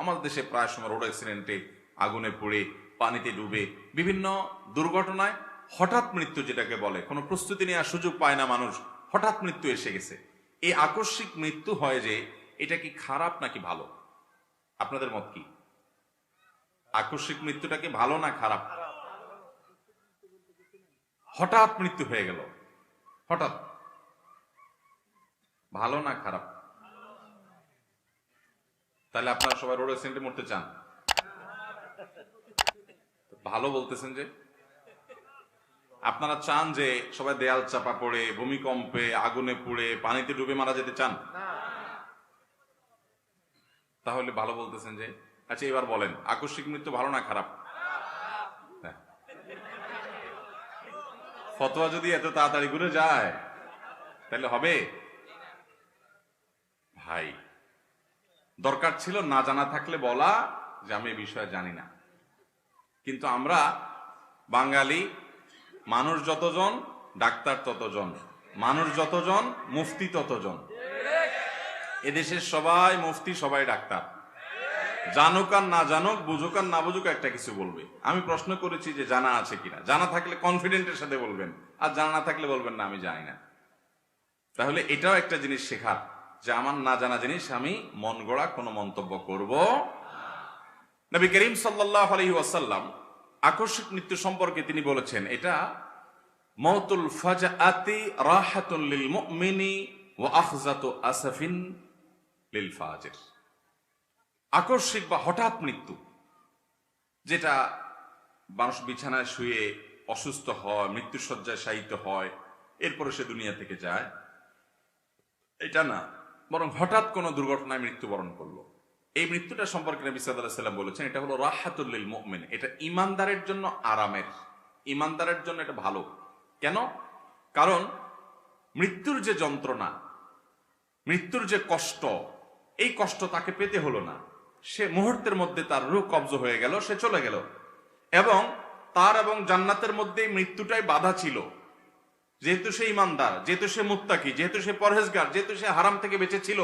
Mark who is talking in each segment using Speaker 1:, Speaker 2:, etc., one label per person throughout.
Speaker 1: আমাদের দেশে প্রায় সময় রোড অ্যাক্সিডেন্টে, আগুনে পুড়ে, পানিতে ডুবে, বিভিন্ন দুর্ঘটনায় হঠাৎ মৃত্যু যেটাকে বলে, কোনো প্রস্তুতি নেওয়ার সুযোগ পায় না মানুষ, হঠাৎ মৃত্যু এসে গেছে। এই আকস্মিক মৃত্যু হয় যে, এটা কি খারাপ নাকি ভালো? আপনাদের মত কি? আকস্মিক মৃত্যুটা কি ভালো না খারাপ? হঠাৎ মৃত্যু হয়ে গেল, হঠাৎ, ভালো না খারাপ? তাহলে আপনারা সবাই রোড অ্যাক্সিডেন্টে মরতে চান? ভালো বলতেছেন যে? আপনারা চান যে সবাই দেয়াল চাপা পড়ে, ভূমিকম্পে, আগুনে পুড়ে, পানিতে ডুবে মারা যেতে চান? তাহলে ভালো বলতেছেন যে? আচ্ছা এবার বলেন, আকস্মিক মৃত্যু ভালো না খারাপ? ফতোয়া যদি এত তাড়াতাড়ি ঘুরে যায় তাহলে হবে? ভাই, দরকার ছিল না জানা থাকলে বলা যে আমি এই বিষয়ে জানি না। কিন্তু আমরা বাঙালি, মানুষ যতজন ডাক্তার ততজন, মানুষ যতজন মুফতি ততজন। এদেশের সবাই মুফতি, সবাই ডাক্তার। জানুক আর না জানুক, বুঝুক আর না বুঝুক, একটা কিছু বলবে। আমি প্রশ্ন করেছি যে জানা আছে কিনা, জানা থাকলে কনফিডেন্টের সাথে বলবেন, আর জানা না থাকলে বলবেন না আমি জানি না। তাহলে এটাও একটা জিনিস শেখার, যে আমার না জানা জিনিস আমি মন গড়া কোনো মন্তব্য করব। নবী করিম সাল্লাল্লাহু আলাইহি ওয়াসাল্লাম আকস্মিক মৃত্যু সম্পর্কে তিনি বলেছেন, এটা মাউতুল ফাজআতি রাহাতুন লিল মুমিনি ওয়া আখযাতু আসাফিন লিল ফাজির। আকস্মিক বা হঠাৎ মৃত্যু, যেটা মানুষ বিছানায় শুয়ে অসুস্থ হয়, মৃত্যুসজ্জায় শায়িত হয়, এরপরে সে দুনিয়া থেকে যায়, এটা না, বরং হঠাৎ কোনো দুর্ঘটনায় মৃত্যুবরণ করলো। এই মৃত্যুটা সম্পর্কে নবী সাল্লাল্লাহু আলাইহি ওয়াসাল্লাম বলেছেন, এটা হলো রাহাতুল লিল মুমিন, এটা ঈমানদারের জন্য আরামের, ঈমানদারের জন্য এটা ভালো। কেন? কারণ মৃত্যুর যে যন্ত্রণা, মৃত্যুর যে কষ্ট, এই কষ্ট তাকে পেতে হলো না। সে মুহূর্তের মধ্যে তার রূহ কবজ হয়ে গেল, সে চলে গেল। এবং তার এবং জান্নাতের মধ্যে মৃত্যুটাই বাধা ছিল। যেহেতু সে ঈমানদার, যেহেতু সে মুত্তাকি, যেহেতু সে পরহেজগার, যেহেতু সে হারাম থেকে বেঁচেছিল,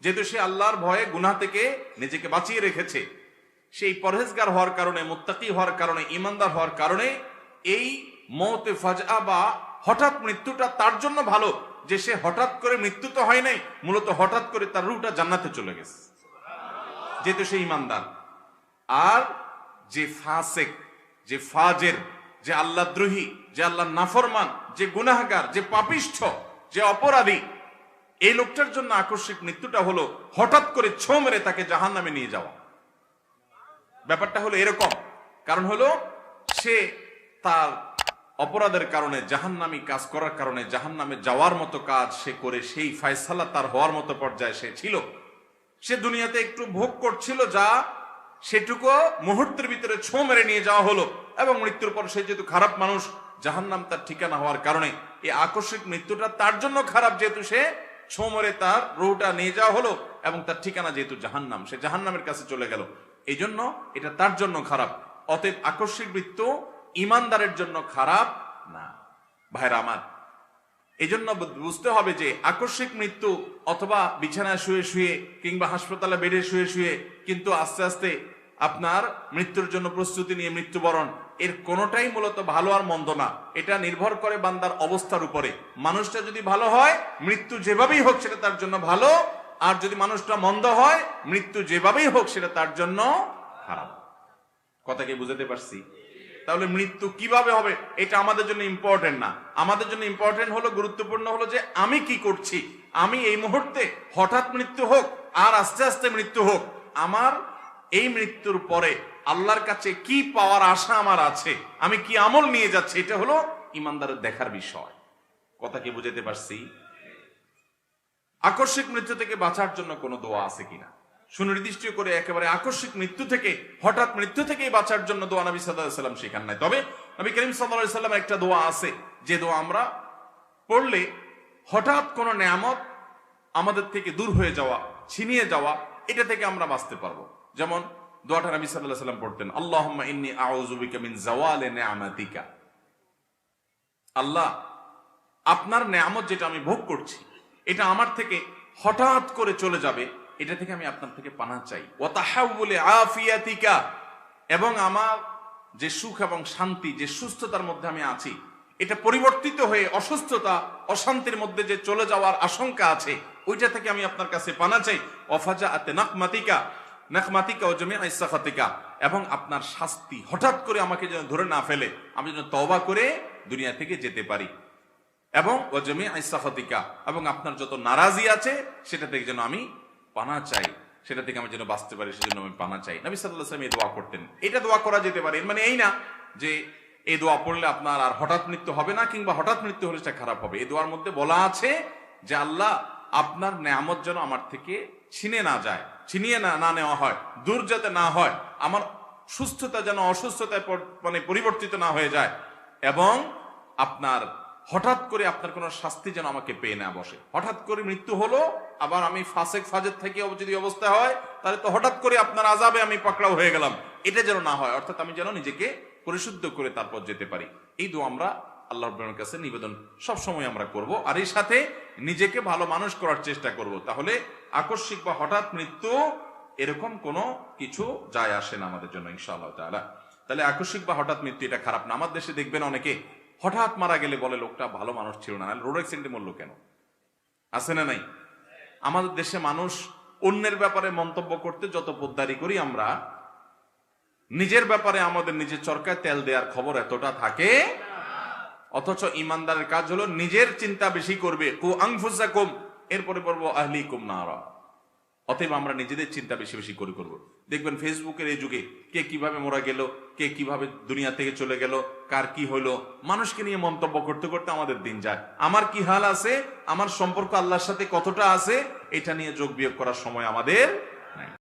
Speaker 1: যেহেতু সে আল্লাহর ভয়ে গুনাহ থেকে নিজেকে বাঁচিয়ে রেখেছে, সেই পরহেজগার হওয়ার কারণে, মুত্তাকি হওয়ার কারণে, ঈমানদার হওয়ার কারণে এই মওতে ফাজআ বা হঠাৎ মৃত্যুটা তার জন্য ভালো, যে সে হঠাৎ করে মৃত্যু তো হয় নাই, মূলত হঠাৎ করে তার রূহটা জান্নাতে চলে গেছে, যেহেতু সে ঈমানদার। আর যে ফাসিক, যে ফাজের, যে আল্লাহদ্রোহী, যে আল্লাহর নাফরমান, যে গুনাহগার, যে পাপিষ্ঠ, যে অপরাধী, এই লোকটার জন্য আকস্মিক মৃত্যুটা হলো হঠাৎ করে ছো মেরে তাকে জাহান্নামে নিয়ে যাওয়া। ব্যাপারটা হলো এরকম, কারণ হলো সে তার অপরাধের কারণে, জাহান্নামী কাজ করার কারণে জাহান্নামে যাওয়ার মতো কাজ সে করে, সেই ফয়সালা তার হওয়ার মতো পর্যায়ে সে ছিল। সে দুনিয়াতে একটু ভোগ করছিল, যা সেটুকু মুহূর্তের ভিতরে ছো মেরে নিয়ে যাওয়া হলো, এবং মৃত্যুর পর সে যেহেতু খারাপ মানুষ, জাহান্নাম তার ঠিকানা হওয়ার কারণে এই আকস্মিক মৃত্যুটা তার জন্য খারাপ, যেহেতু সে ছো মেরে তার রূহটা নিয়ে যাওয়া হলো, এবং তার ঠিকানা যেহেতু জাহান্নাম, সে জাহান্নামের কাছে চলে গেল, এই জন্য এটা তার জন্য খারাপ। অতএব আকস্মিক মৃত্যু ঈমানদারের জন্য খারাপ না। ভাইরা আমার, এই জন্য বুঝতে হবে যে আকস্মিক মৃত্যু অথবা বিছানায় শুয়ে শুয়ে কিংবা হাসপাতালে বেডে শুয়ে শুয়ে কিন্তু আস্তে আস্তে আপনার মৃত্যুর জন্য প্রস্তুতি নিয়ে মৃত্যুবরণ, এর কোনোটাই মূলত ভালো আর মন্দ না। এটা নির্ভর করে বান্দার অবস্থার উপরে। মানুষটা যদি ভালো হয়, মৃত্যু যেভাবেই হোক সেটা তার জন্য ভালো, আর যদি মানুষটা মন্দ হয়, মৃত্যু যেভাবেই হোক সেটা তার জন্য খারাপ। কথা কি বুঝাতে পারছি? তাহলে মৃত্যু কিভাবে হবে এটা আমাদের জন্য ইম্পর্টেন্ট না। আমাদের জন্য ইম্পর্টেন্ট হলো, গুরুত্বপূর্ণ হলো যে আমি কি করছি। আমি এই মুহূর্তে হঠাৎ মৃত্যু হোক আর আস্তে আস্তে মৃত্যু হোক, আমার এই মৃত্যুর পরে আল্লাহর কাছে কি পাওয়ার আশা আমার আছে, আমি কি আমল নিয়ে যাচ্ছি, এটা হলো ঈমানদারের দেখার বিষয়। কথা কি বুঝাতে পারছি? আকস্মিক মৃত্যু থেকে বাঁচার জন্য কোনো দোয়া আছে কিনা, সুনির্দিষ্ট করে একেবারে আকস্মিক মৃত্যু থেকে, হঠাৎ মৃত্যু থেকে বাঁচার জন্য দোয়া নবী সাল্লাল্লাহু আলাইহি ওয়াসাল্লাম শেখান নাই। তবে নবী করিম সাল্লাল্লাহু আলাইহি ওয়াসাল্লামের একটা দোয়া আছে, যে দোয়া আমরা পড়লে হঠাৎ কোনো নেয়ামত আমাদের থেকে দূর হয়ে যাওয়া, ছিনিয়ে যাওয়া, এটা থেকে আমরা বাঁচতে পারবো। যেমন দোয়াটা নবী সাল্লাল্লাহু আলাইহি ওয়াসাল্লাম পড়তেন, আল্লাহুম্মা ইন্নী আউযু বিকা মিন যাওয়ালি নি'মাতিকা। আল্লাহ, আপনার নেয়ামত যেটা আমি ভোগ করছি, এটা আমার থেকে হঠাৎ করে চলে যাবে, এটা থেকে আমি আপনার থেকে পানা চাই। ওয়া তাহাউলি আফিয়াতিকা, এবং আমার যে সুখ এবং শান্তি, যে সুস্থতার মধ্যে আমি আছি, এটা পরিবর্তিত হয়ে অসুস্থতা, অশান্তির মধ্যে যে চলে যাওয়ার আশঙ্কা আছে, ওইটা থেকে আমি আপনার কাছে পানা চাই। ওয়াফাজাআতে নাকমাতিকা ও জামিআ ইসসাখাতিকা, এবং আপনার শাস্তি হঠাৎ করে আমাকে যেন ধরে না ফেলে, আমি যেন তওবা করে দুনিয়া থেকে যেতে পারি। এবং ও জামিআ ইসসাখাতিকা, এবং আপনার যত নারাজি আছে সেটা থেকে যেন আমি পানা চাই, সেটা থেকে আমি যেন বাঁচতে পারি, সেজন্য আমি পানা চাই। নবী সাল্লাল্লাহু আলাইহি ওয়াসাল্লাম এই দোয়া করতেন। এটা দোয়া করা যেতে পারে, এর মানে এই না যে এই দোয়া পড়লে আপনার আর হঠাৎ মৃত্যু হবে না, কিংবা হঠাৎ মৃত্যু হলে সেটা খারাপ হবে। এই দোয়ার মধ্যে বলা আছে যে আল্লাহ আপনার নেয়ামত যেন আমার থেকে ছিনিয়ে না যায়, ছিনিয়ে না নেওয়া হয়, দূর যাতে না হয়, আমার সুস্থতা যেন অসুস্থতায় মানে পরিবর্তিত না হয়ে যায়, এবং আপনার হঠাৎ করে আপনার কোন শাস্তি যেন আমাকে পেয়ে না বসে। হঠাৎ করে মৃত্যু হলো, আবার আমি ফাসেক ফাজের থেকে যদি অবস্থা হয়, তাহলে তো হঠাৎ করে আপনার আযাবে আমি পাকড়াও হয়ে গেলাম, এটা যেন না হয়। অর্থাৎ আমি যেন নিজেকে পরিশুদ্ধ করে তারপর যেতে পারি। এই দোয়া আমরা আল্লাহ রাব্বুল কাছে নিবেদন সব সময় আমরা করব, আর এই সাথে নিজেকে ভালো মানুষ করার চেষ্টা করব। তাহলে আকস্মিক বা হঠাৎ মৃত্যু এরকম কোনো কিছু যায় আসে না আমাদের জন্য, ইনশাআল্লাহ তাআলা। তাহলে আকস্মিক বা হঠাৎ মৃত্যু এটা খারাপ না। আমার দেশে দেখবেন অনেকে হঠাৎ মারা গেলে বলে লোকটা ভালো মানুষ ছিল না, রোড অ্যাক্সিডেন্টে মরলো কেন, আছে না নাই? আমাদের দেশে মানুষ অন্যের ব্যাপারে মন্তব্য করতে যত পোদ্দারি করি আমরা, নিজের ব্যাপারে আমাদের নিজের চরকায় তেল দেওয়ার খবর এতটা থাকে। অথচ ইমানদারের কাজ হলো নিজের চিন্তা বেশি করবে, কু আনফুসাকুম, এরপরে বলবো আহলিকুম নারা। অতএব আমরা নিজেদের চিন্তা বেশি বেশি করে করব। দেখবেন ফেসবুকের এই যুগে কে কিভাবে মরা গেল, কে কিভাবে দুনিয়া থেকে চলে গেল, কার কি হলো, মানুষকে নিয়ে মন্তব্য করতে করতে আমাদের দিন যায়। আমার কি হাল আছে, আমার সম্পর্ক আল্লাহর সাথে কতটা আছে, এটা নিয়ে যোগ বিয়োগ করার সময় আমাদের